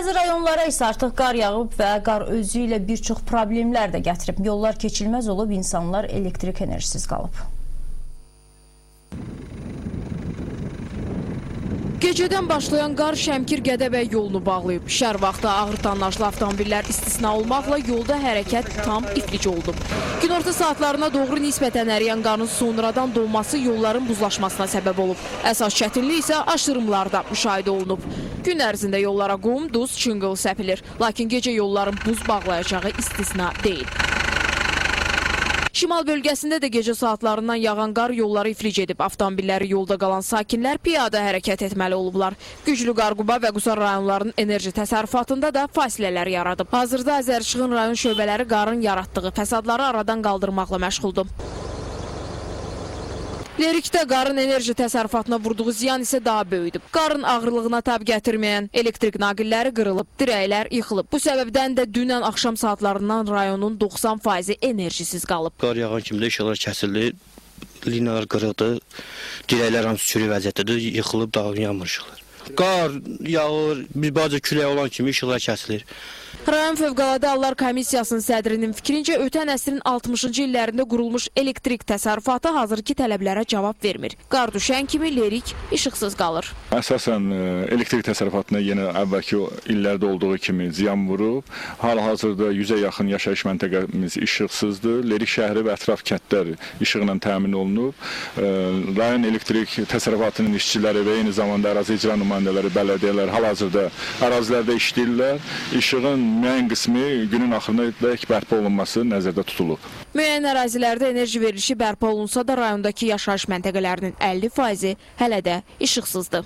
Bəzi rayonlara isə artıq qar yağıb və qar özü ilə bir çox problemlər də gətirib. Yollar keçilməz olub, insanlar elektrik enerjisiz qalıb. Gecədən başlayan qar Şəmkir-Gədəbəy yolunu bağlayıb. Şəhər vaxtı ağır tonnajlı avtomobillər istisna olmaqla yolda hərəkət tam iflic oldu. Günorta saatlarına doğru nisbətən əriyən qarın sonradan donması yolların buzlaşmasına səbəb olub. Əsas çətinlik isə aşırımlarda müşahidə olunub. Gün ərzində yollara qum, duz, çınqıl səpilir. Lakin gecə yolların buz bağlayacağı istisna deyil. Şimal bölgəsində də gecə saatlarından yağan qar yolları iflic edib. Avtomobilləri yolda qalan sakinlər piyada hərəkət etməli olublar. Güclü Qarquba və Qusar rayonlarının enerji təsərrüfatında da fasilələr yaradıb. Hazırda Azərişığın rayon şöbələri qarın yaratdığı fəsadları aradan qaldırmaqla məşğuldur. Lerikdə qarın enerji təsərrüfatına vurduğu ziyan isə daha böyüdür. Qarın ağırlığına tab gətirməyən elektrik naqilləri qırılıb, dirəklər yıxılıb. Bu səbəbdən də dünən axşam saatlarından rayonun 90% enerjisiz qalıb. Qar yağan kimi də işıqlar kəsildi, liniyalar qırıldı, dirəklər hamısı çürük vəziyyətdədir, yıxılıb, dağılıb yanmır işıqlar. Qar yağır, bir bazı külək olan kimi işıqlar kəsilir. Rayon Fövqəladə Hallar Komissiyasının sədrinin fikrincə ötən əsrin 60-cı illərində qurulmuş elektrik təsərrüfatı hazırki tələblərə cavab vermir. Qar düşən kimi lerik işıqsız qalır. Əsasən elektrik təsərrüfatına yenə əvvəlki illərdə olduğu kimi ziyan vurub. Hal-hazırda 100-ə yaxın yaşayış məntəqəmiz işıqsızdır. Lerik şəhəri və ətraf kəndlər işıqla təmin olunub. Rayon elektrik təsərrüfatının işçiləri və eyni zamanda ərazi icra nümayəndələri, bələdiyyələr hal-hazırda ərazilərdə işləyirlər. İşığın müəyyən qismi günün axırına dək bərpa olunması nəzərdə tutulub. Müəyyən ərazilərdə enerji verilişi bərpa olunsa da rayondakı yaşayış məntəqələrinin 50%-i hələ də işıqsızdır.